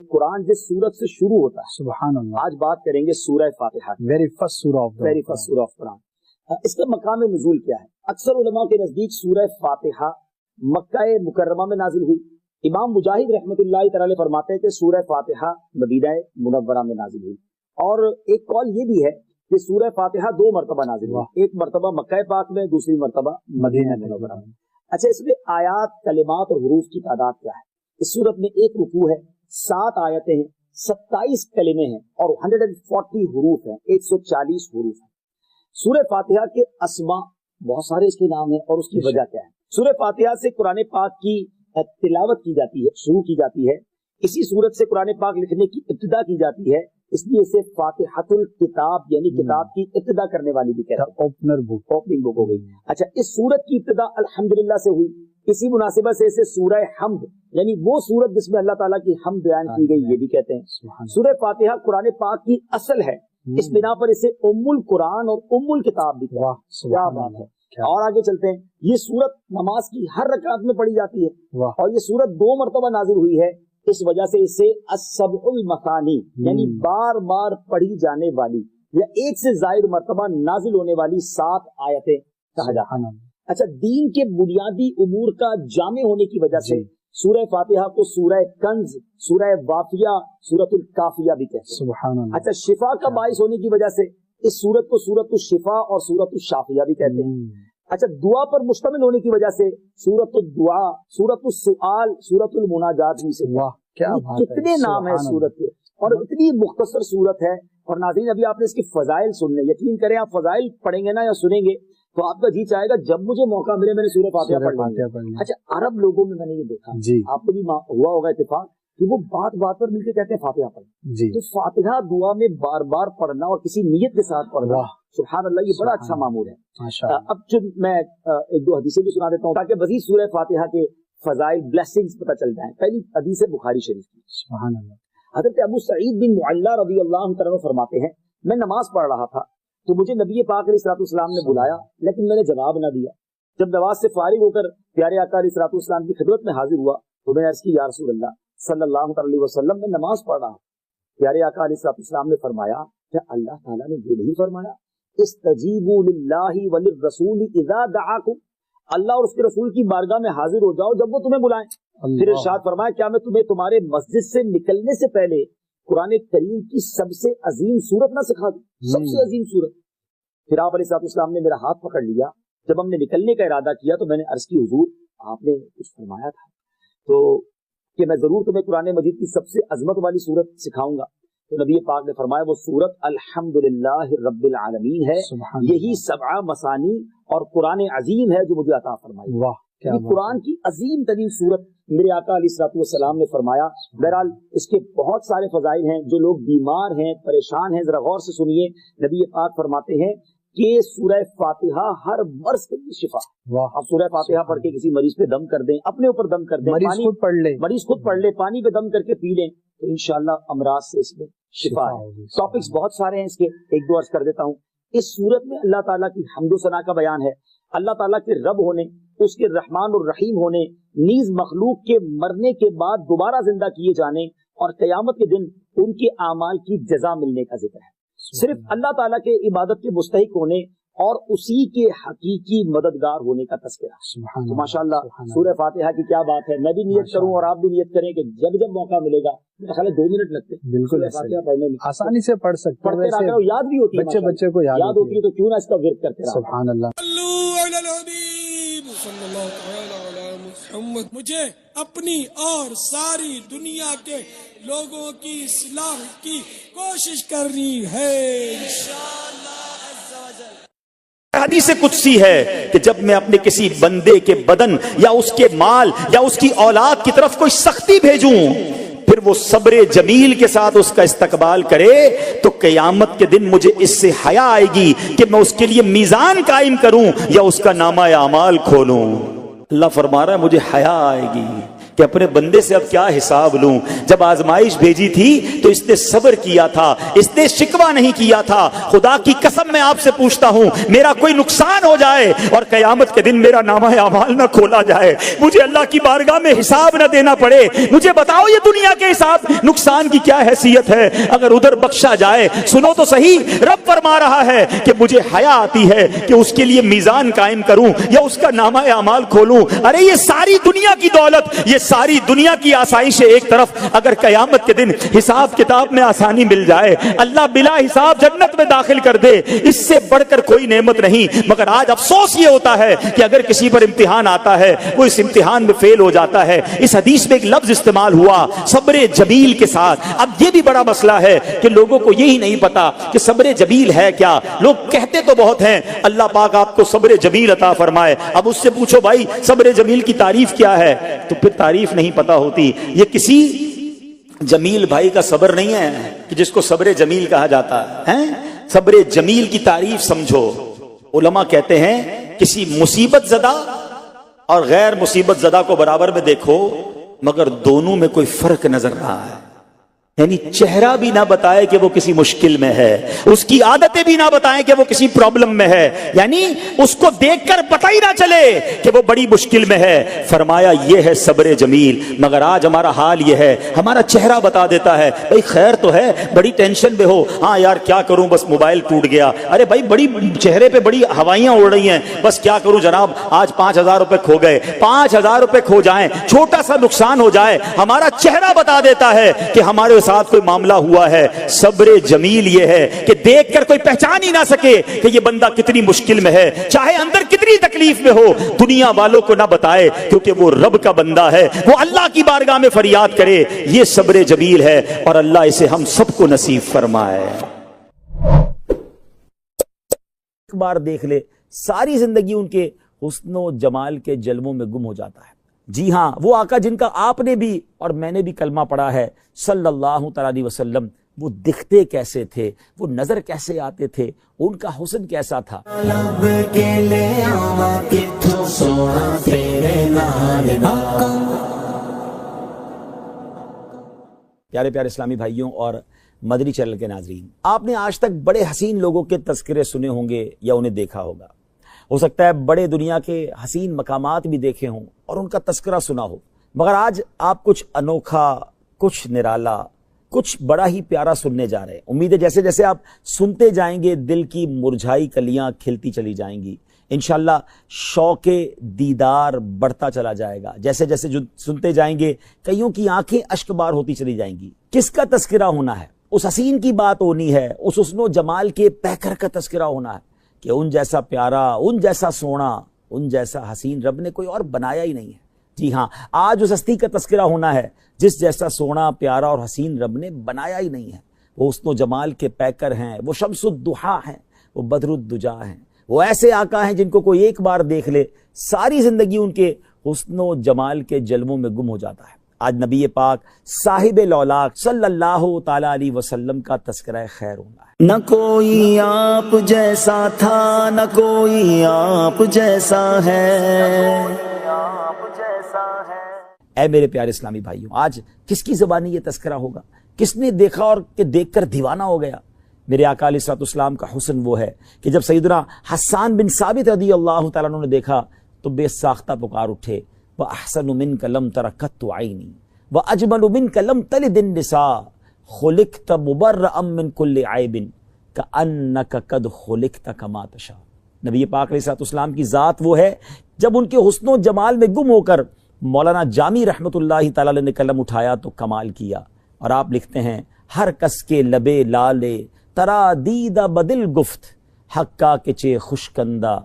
قرآن جس سورت سے شروع ہوتا ہے، سبحان اللہ، آج بات کریں گے سورہ فاتحہ، ویری فرسٹ سورہ آف قرآن۔ اس کا مقام نزول کیا ہے؟ اکثر علماء کے نزدیک سورہ فاتحہ مکہ مکرمہ میں نازل ہوئی۔ امام مجاہد رحمۃ اللہ تعالی فرماتے ہیں کہ سورہ فاتحہ مدینہ منورہ میں نازل ہوئی، اور ایک قول یہ بھی ہے کہ سورہ فاتحہ 2 مرتبہ نازل ہوئی، ایک مرتبہ مکہ پاک میں، دوسری مرتبہ مدینہ منورہ میں۔ اچھا، اس میں آیات، کلمات اور حروف کی تعداد کیا ہے؟ اس سورت میں 1 رکوع ہے، 7 آیتیں ہیں، 27 کلمے ہیں اور 140 حروف ہیں، 140 حروف ہیں۔ سورہ فاتحہ کے اسماء بہت سارے اس کے نام ہیں، اور اس کی وجہ کیا ہے؟ سورہ فاتحہ سے قرآن پاک کی تلاوت کی جاتی ہے، شروع کی جاتی ہے، اسی سورت سے قرآن پاک لکھنے کی ابتدا کی جاتی ہے، اس لیے اسے فاتحۃ الکتاب یعنی کتاب کی ابتدا کرنے والی بھی کہتے ہیں، اوپننگ بک ہو گئی۔ اچھا، اس سورت کی ابتدا الحمدللہ سے ہوئی، اسی مناسبت سے اسے سورہ حمد یعنی وہ سورت جس میں اللہ تعالیٰ کی حمد بیان کی گئی یہ بھی کہتے ہیں۔ سورہ فاتحہ قرآن پاک کی اصل ہے، اس بنا پر اسے ام القرآن اور ام الکتاب بھی کہتے ہیں۔ کیا بات ہے! اور آگے چلتے ہیں، یہ سورت نماز کی ہر رکعت میں پڑھی جاتی ہے، اور یہ سورت 2 مرتبہ نازل ہوئی ہے، اس وجہ سے اسے السبع المثانی یعنی بار بار پڑھی جانے والی یا ایک سے زائد مرتبہ نازل ہونے والی 7 آیتیں کہا جاتا ہے۔ اچھا، دین کے بنیادی امور کا جامع ہونے کی وجہ سے سورہ فاتحہ کو سورہ کنز، سورہ وافیہ، سورۃ الکافیہ بھی کہتے ہیں۔ سبحان اللہ۔ اچھا، شفا کا باعث ہونے کی وجہ سے اس سورت کو سورۃ الشفا اور سورۃ الشافیہ بھی کہتے ہیں۔ اچھا، دعا پر مشتمل ہونے کی وجہ سے سورۃ الدعاء، سورۃ السؤال، سورۃ المناجات بھی سے کتنے نام ہیں سورت کے، اور اتنی مختصر سورت ہے۔ اور ناظرین، ابھی آپ نے اس کے فضائل سننے، یقین کریں آپ فضائل پڑھیں گے نا یا سنیں گے تو آپ کا جی چاہے گا جب مجھے موقع ملے میں نے سورہ فاتحہ پڑھ لی۔ اچھا، عرب لوگوں میں میں نے یہ دیکھا، آپ کو بھی ہوا ہوگا اتفاق کہ وہ بات بات پر مل کے کہتے ہیں فاتحہ پڑھ، تو فاتحہ دعا میں بار بار پڑھنا اور کسی نیت کے ساتھ پڑھنا، سبحان اللہ، یہ بڑا اچھا معمول ہے۔ اب میں 1-2 حدیثیں بھی سنا دیتا ہوں تاکہ مزید سورہ فاتحہ کے فضائل، بلیسنگز پتہ چل جائیں۔ پہلی حدیث ہے بخاری شریف کی، سبحان اللہ۔ حضرت ابو سعید بن معلہ رضی اللہ عنہ فرماتے ہیں، میں نماز پڑھ رہا تھا تو مجھے نبی پاک علیہ الصلوۃ والسلام نے بلایا، لیکن میں نے جواب نہ دیا۔ جب نماز سے فارغ ہو کر پیارے آقا علیہ الصلوۃ والسلام کی خدمت میں حاضر ہوا تو میں نے عرض کی، یا رسول اللہ صلی اللہ علیہ وسلم، میں نماز پڑھ رہا ہوں۔ پیارے آقا علیہ الصلوۃ والسلام نے فرمایا، کیا اللہ تعالیٰ نے یہ نہیں فرمایا استجیبوا للہ وللرسول اذا دعاکم، اللہ اور اس کے رسول کی بارگاہ میں حاضر ہو جاؤ جب وہ تمہیں بلائیں؟ پھر ارشاد فرمایا، کیا میں تمہیں تمہارے مسجد سے نکلنے سے پہلے قرآن کریم کی سب سے عظیم سورت نہ سکھا دوں؟ سب سے عظیم سورت۔ پھر آپ علیہ السلام نے میرا ہاتھ پکڑ لیا، جب ہم نے نکلنے کا ارادہ کیا تو میں نے عرض کی، حضور آپ نے کچھ فرمایا تھا تو کہ میں ضرور تمہیں قرآن مجید کی سب سے عظمت والی سورت سکھاؤں گا، تو نبی پاک نے فرمایا وہ سورت الحمدللہ رب العالمین ہے، یہی 7 مثانی اور قرآن عظیم ہے جو مجھے عطا فرمائی۔ واہ، قرآن کی عظیم ترین سورت میرے آقا علیہ الصلوۃ والسلام نے فرمایا۔ بہرحال اس کے بہت سارے فضائل ہیں، جو لوگ بیمار ہیں، پریشان ہیں، ذرا غور سے سنیے۔ نبی پاک فرماتے ہیں کہ سورہ فاتحہ ہر مرض کے لیے شفا۔ آپ سورہ فاتحہ پڑھ کے کسی مریض پہ دم کر دیں، اپنے اوپر دم کر دیں، مریض خود پڑھ لے، پانی پہ دم کر کے پی لیں تو انشاءاللہ امراض سے اس میں شفا ہے۔ ٹاپکس بہت سارے ہیں اس کے، 1-2 عرض کر دیتا ہوں۔ اس سورت میں اللہ تعالیٰ کی حمد و ثنا کا بیان ہے، اللہ تعالیٰ کے رب ہونے، اس کے رحمان الرحیم ہونے، نیز مخلوق کے مرنے کے بعد دوبارہ زندہ کیے جانے اور قیامت کے دن ان کے اعمال کی جزا ملنے کا ذکر ہے۔ صرف اللہ تعالیٰ کے عبادت کے مستحق ہونے اور اسی کے حقیقی مددگار ہونے کا تذکرہ۔ تو ماشاءاللہ سورہ فاتحہ کی کیا بات ہے۔ میں بھی نیت کروں اور آپ بھی نیت کریں کہ جب جب موقع ملے گا، میرا خیال ہے 2 منٹ لگتے ہیں، بالکل پڑھنے میں آسانی سے پڑھ سکتے ہیں، یاد بھی ہوتی ہے، بچے کو یاد ہوتی ہے، تو کیوں نہ اس کا ورد کرتے رہیں۔ سبحان اللہ۔ مجھے اپنی اور ساری دنیا کے لوگوں کی اصلاح کی کوشش کرنی ہے انشاءاللہ عز و جل۔ حدیث قدسی ہے کہ جب میں اپنے کسی بندے کے بدن یا اس کے مال یا اس کی اولاد کی طرف کوئی سختی بھیجوں، پھر وہ صبر جمیل کے ساتھ اس کا استقبال کرے تو قیامت کے دن مجھے اس سے حیا آئے گی کہ میں اس کے لیے میزان قائم کروں یا اس کا نامہ اعمال کھولوں۔ اللہ فرما رہا ہے مجھے حیا آئے گی کہ اپنے بندے سے اب کیا حساب لوں. جب آزمائش بھیجی تھی تو اس نے صبر کیا تھا, اس نے شکوہ نہیں کیا تھا. خدا کی قسم میں آپ سے پوچھتا ہوں, میرا کوئی نقصان ہو جائے اور قیامت کے دن میرا نامہ اعمال نہ کھولا جائے, مجھے اللہ کی بارگاہ میں حساب نہ دینا پڑے, مجھے بتاؤ یہ دنیا کے حساب نقصان کی کیا حیثیت ہے اگر ادھر بخشا جائے. سنو تو صحیح, رب فرما رہا ہے کہ مجھے حیا آتی ہے کہ اس کے لیے میزان قائم کروں یا اس کا نامہ اعمال کھولوں. ارے یہ ساری دنیا کی دولت, یہ ساری دنیا کی آسائش ایک طرف, اگر قیامت کے دن حساب کتاب میں آسانی مل جائے, اللہ بلا حساب جنت میں داخل کر دے, اس سے بڑھ کر کوئی نعمت نہیں. مگر آج افسوس یہ ہوتا ہے کہ اگر کسی پر امتحان آتا ہے وہ اس امتحان میں فیل ہو جاتا ہے. اس حدیث میں ایک لفظ استعمال ہوا صبر جمیل کے ساتھ. اب یہ بھی بڑا مسئلہ ہے کہ لوگوں کو یہی نہیں پتا کہ صبر جمیل ہے کیا. لوگ کہتے تو بہت ہیں اللہ پاک آپ کو صبر جمیل عطا فرمائے, اب اس سے پوچھو بھائی صبر جمیل کی تعریف کیا ہے, تو پھر تعریف نہیں پتا ہوتی. یہ کسی جمیل بھائی کا صبر نہیں ہے کہ جس کو صبر جمیل کہا جاتا ہے. صبر جمیل کی تعریف سمجھو. علماء کہتے ہیں کسی مصیبت زدہ اور غیر مصیبت زدہ کو برابر میں دیکھو مگر دونوں میں کوئی فرق نظر رہا ہے. یعنی چہرہ بھی نہ بتائے کہ وہ کسی مشکل میں ہے, اس کی عادتیں بھی نہ بتائیں کہ وہ کسی پرابلم میں ہے, یعنی اس کو دیکھ کر پتہ ہی نہ چلے کہ وہ بڑی مشکل میں ہے. فرمایا یہ ہے صبر جمیل. مگر آج ہمارا حال یہ ہے, ہمارا چہرہ بتا دیتا ہے بھائی خیر تو ہے, بڑی ٹینشن میں ہو, ہاں یار کیا کروں بس موبائل ٹوٹ گیا, ارے بھائی بڑی چہرے پہ بڑی ہوائیاں اڑ رہی ہیں, بس کیا کروں جناب آج 5,000 روپے کھو گئے. 5,000 روپے کھو جائیں, چھوٹا سا نقصان ہو جائے, ہمارا چہرہ بتا دیتا ہے کہ ہمارے ساتھ کوئی معاملہ ہوا ہے. صبر جمیل یہ ہے کہ دیکھ کر کوئی پہچان ہی نہ سکے کہ یہ بندہ کتنی مشکل میں ہے, چاہے اندر کتنی تکلیف میں ہو, دنیا والوں کو نہ بتائے کیونکہ وہ رب کا بندہ ہے, وہ اللہ کی بارگاہ میں فریاد کرے. یہ صبر جمیل ہے اور اللہ اسے ہم سب کو نصیب فرمائے. ایک بار دیکھ لے ساری زندگی ان کے حسن و جمال کے جلووں میں گم ہو جاتا ہے. جی ہاں, وہ آقا جن کا آپ نے بھی اور میں نے بھی کلمہ پڑھا ہے صلی اللہ تعالی علیہ وسلم, وہ دکھتے کیسے تھے, وہ نظر کیسے آتے تھے, ان کا حسن کیسا تھا. پیارے پیارے اسلامی بھائیوں اور مدنی چینل کے ناظرین, آپ نے آج تک بڑے حسین لوگوں کے تذکرے سنے ہوں گے یا انہیں دیکھا ہوگا. ہو سکتا ہے بڑے دنیا کے حسین مقامات بھی دیکھے ہوں اور ان کا تذکرہ سنا ہو, مگر آج آپ کچھ انوکھا, کچھ نرالا, کچھ بڑا ہی پیارا سننے جا رہے ہیں. امید ہے جیسے جیسے آپ سنتے جائیں گے دل کی مرجھائی کلیاں کھلتی چلی جائیں گی, انشاءاللہ شوق دیدار بڑھتا چلا جائے گا. جیسے جیسے جو سنتے جائیں گے کئیوں کی آنکھیں اشک بار ہوتی چلی جائیں گی. کس کا تذکرہ ہونا ہے, اس حسین کی بات ہونی ہے, اس حسن و جمال کے پیکر کا تذکرہ ہونا ہے کہ ان جیسا پیارا, ان جیسا سونا, ان جیسا حسین رب نے کوئی اور بنایا ہی نہیں ہے. جی ہاں, آج اس ہستی کا تذکرہ ہونا ہے جس جیسا سونا, پیارا اور حسین رب نے بنایا ہی نہیں ہے. وہ حسن و جمال کے پیکر ہیں, وہ شمس الضحیٰ ہیں, وہ بدر الدجا ہیں, وہ ایسے آقا ہیں جن کو کوئی ایک بار دیکھ لے ساری زندگی ان کے حسن و جمال کے جلووں میں گم ہو جاتا ہے. آج نبی پاک صاحب لولاک صلی اللہ تعالی علیہ وسلم کا تذکرہ خیر ہونا ہے. نہ کوئی آپ جیسا تھا, نہ کوئی آپ جیسا ہے. اے میرے پیارے اسلامی بھائیوں, آج کس کی زبانی یہ تذکرہ ہوگا, کس نے دیکھا اور کہ دیکھ کر دیوانہ ہو گیا. میرے آقا علیہ الصلوۃ والسلام کا حسن وہ ہے کہ جب سیدنا حسان بن ثابت رضی اللہ تعالیٰ عنہ نے دیکھا تو بے ساختہ پکار اٹھے, وَأَحْسَنُ مِنْكَ لَمْ تَرَ قَطُّ عَيْنِي وَأَجْمَلُ مِنْكَ لَمْ تَلِدِ النِّسَاءُ خُلِقْتَ مُبَرَّأً مِنْ كُلِّ عَيْبٍ كَأَنَّكَ قَدْ خُلِقْتَ كَمَا تَشَاءُ. نبی پاک علیہ الصلوۃ والسلام کی ذات وہ ہے جب ان کے حسن و جمال میں گم ہو کر مولانا جامی رحمۃ اللہ تعالی نے قلم اٹھایا تو کمال کیا. اور آپ لکھتے ہیں, ہر کس کے لبے لالے ترا دیدہ بدل گفت, حقا کے چے خوشکندہ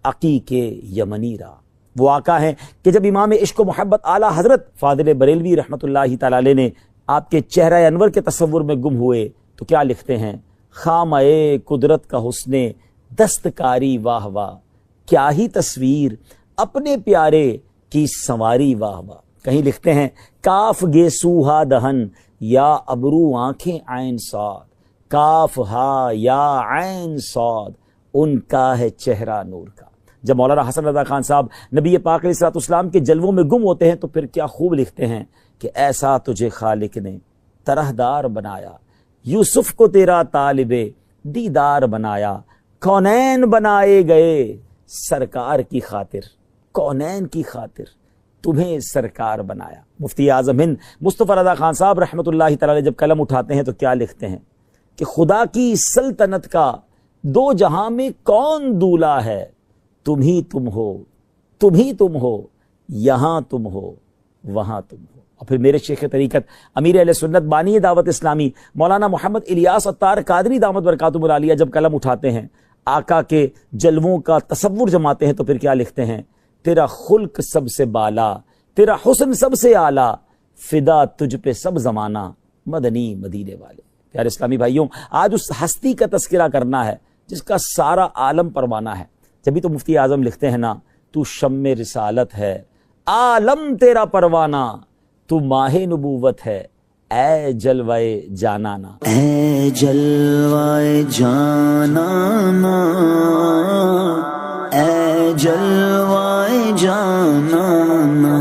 عقیق یمنی را. وہ آقا ہیں کہ جب امام عشق و محبت اعلیٰ حضرت فاضل بریلوی رحمۃ اللہ تعالی علیہ نے آپ کے چہرہ انور کے تصور میں گم ہوئے تو کیا لکھتے ہیں, خامہ قدرت کا حسن دستکاری واہ واہ, کیا ہی تصویر اپنے پیارے کی سنواری واہ واہ. کہیں لکھتے ہیں, کاف گے سوہا دہن یا ابرو آنکھیں عین صاد, کاف ہا یا عین صاد, ان کا ہے چہرہ نور کا. جب مولانا حسن رضا خان صاحب نبی پاک علیہ الصلوۃ والسلام کے جلووں میں گم ہوتے ہیں تو پھر کیا خوب لکھتے ہیں کہ ایسا تجھے خالق نے طرحدار بنایا، یوسف کو تیرا طالب دیدار بنایا، کونین بنائے گئے سرکار کی خاطر، کونین کی خاطر تمہیں سرکار بنایا۔ مفتی اعظم ہند مصطفیٰ رضا خان صاحب رحمۃ اللہ تعالی جب قلم اٹھاتے ہیں تو کیا لکھتے ہیں کہ خدا کی سلطنت کا دو جہاں میں کون دولا ہے، تم ہی تم ہو، تم ہی تم ہو، یہاں تم ہو، وہاں تم ہو۔ اور پھر میرے شیخ طریقت امیر اہل سنت بانی دعوت اسلامی مولانا محمد الیاس عطار قادری دامت برکاتہم العالیہ جب قلم اٹھاتے ہیں، آقا کے جلووں کا تصور جماتے ہیں تو پھر کیا لکھتے ہیں، تیرا خلق سب سے بالا، تیرا حسن سب سے اعلیٰ، فدا تجھ پہ سب زمانہ، مدنی مدینے والے۔ پیارے اسلامی بھائیوں، آج اس ہستی کا تذکرہ کرنا ہے جس کا سارا عالم پروانہ ہے۔ جبھی تو مفتی اعظم لکھتے ہیں نا، تو شم رسالت ہے عالم تیرا پروانہ، تو ماہ نبوت ہے اے جلوائے جانانا، اے جلوائے جانانا، اے جلوائے جانانا۔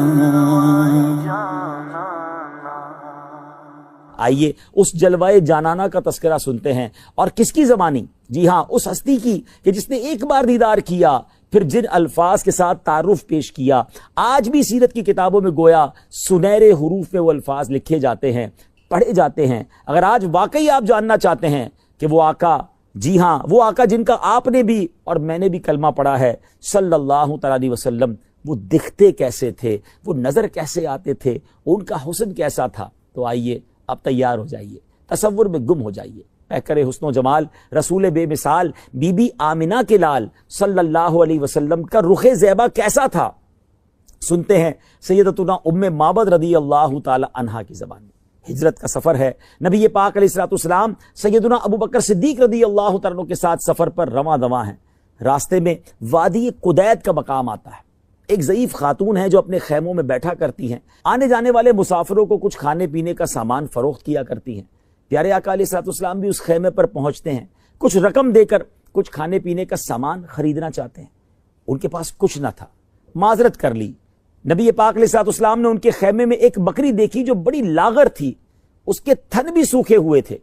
آئیے اس جلوائے جانانا کا تذکرہ سنتے ہیں، اور کس کی زبانی؟ جی ہاں، اس ہستی کی کہ جس نے ایک بار دیدار کیا، پھر جن الفاظ کے ساتھ تعارف پیش کیا۔ آج بھی سیرت کی کتابوں میں گویا سنہرے حروف میں وہ الفاظ لکھے جاتے ہیں، پڑھے جاتے ہیں۔ اگر آج واقعی آپ جاننا چاہتے ہیں کہ وہ آقا، جی ہاں وہ آقا جن کا آپ نے بھی اور میں نے بھی کلمہ پڑھا ہے صلی اللہ تعالی علیہ وسلم، وہ دکھتے کیسے تھے، وہ نظر کیسے آتے تھے، ان کا حسن کیسا تھا، تو آئیے اب تیار ہو جائیے، تصور میں گم ہو جائیے۔ پیکر حسن و جمال رسول بے مثال بی بی آمنہ کے لال صلی اللہ علیہ وسلم کا رخ زیبا کیسا تھا، سنتے ہیں سیدتنا ام معبد رضی اللہ تعالی عنہا کی زبان میں۔ ہجرت کا سفر ہے، نبی پاک علیہ الصلوۃ والسلام سیدنا ابو بکر صدیق رضی اللہ تعالیٰ عنہ کے ساتھ سفر پر رواں دواں ہیں۔ راستے میں وادی قدید کا مقام آتا ہے، ایک ضعیف خاتون ہے جو اپنے خیموں میں بیٹھا کرتی ہیں، آنے جانے والے مسافروں کو کچھ کھانے پینے کا سامان فروخت کیا کرتی ہیں۔ پیارے آقا علیہ الصلوۃ والسلام بھی اس خیمے پر پہنچتے ہیں، کچھ رقم دے کر کچھ کھانے پینے کا سامان خریدنا چاہتے ہیں۔ ان کے پاس کچھ نہ تھا، معذرت کر لی۔ نبی پاک علیہ الصلوۃ والسلام نے ان کے خیمے میں ایک بکری دیکھی جو بڑی لاغر تھی، اس کے تھن بھی سوکھے ہوئے تھے۔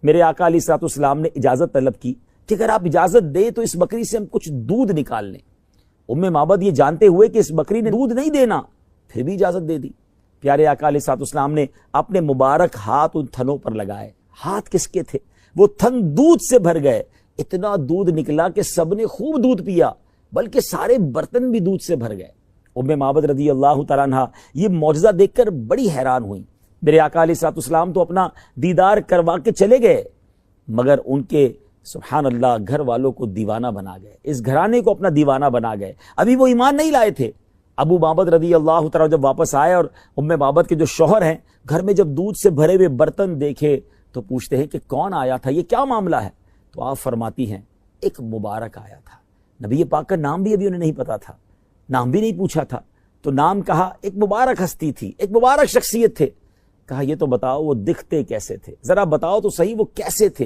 میرے آقا علیہ الصلوۃ والسلام نے اجازت طلب کی کہ اگر آپ اجازت دیں تو اس بکری سے ہم کچھ دودھ نکال لیں۔ ام معبد یہ جانتے ہوئے کہ اس بکری نے دودھ نہیں دینا، پھر بھی اجازت دے دی۔ پیارے آقا علیہ الصلوۃ والسلام نے اپنے مبارک ہاتھ ان تھنوں پر لگائے۔ ہاتھ کس کے تھے؟ وہ تھن دودھ سے بھر گئے، اتنا دودھ نکلا کہ سب نے خوب دودھ پیا، بلکہ سارے برتن بھی دودھ سے بھر گئے۔ ام معبد رضی اللہ تعالیٰ عنہ یہ معجزہ دیکھ کر بڑی حیران ہوئی۔ میرے آقا علیہ الصلوۃ والسلام تو اپنا دیدار کروا کے چلے گئے، مگر ان کے سبحان اللہ گھر والوں کو دیوانہ بنا گئے، اس گھرانے کو اپنا دیوانہ بنا گئے۔ ابھی وہ ایمان نہیں لائے تھے۔ ابو معبد رضی اللہ تعالیٰ جب واپس آئے اور ام معبد کے جو شوہر ہیں گھر میں جب دودھ سے بھرے ہوئے برتن دیکھے تو پوچھتے ہیں کہ کون آیا تھا، یہ کیا معاملہ ہے؟ تو آپ فرماتی ہیں ایک مبارک آیا تھا۔ نبی پاک کا نام بھی ابھی انہیں نہیں پتا تھا، نام بھی نہیں پوچھا تھا، تو نام کہا، ایک مبارک ہستی تھی، ایک مبارک شخصیت تھے۔ کہا یہ تو بتاؤ وہ دکھتے کیسے تھے، ذرا بتاؤ تو صحیح وہ کیسے تھے؟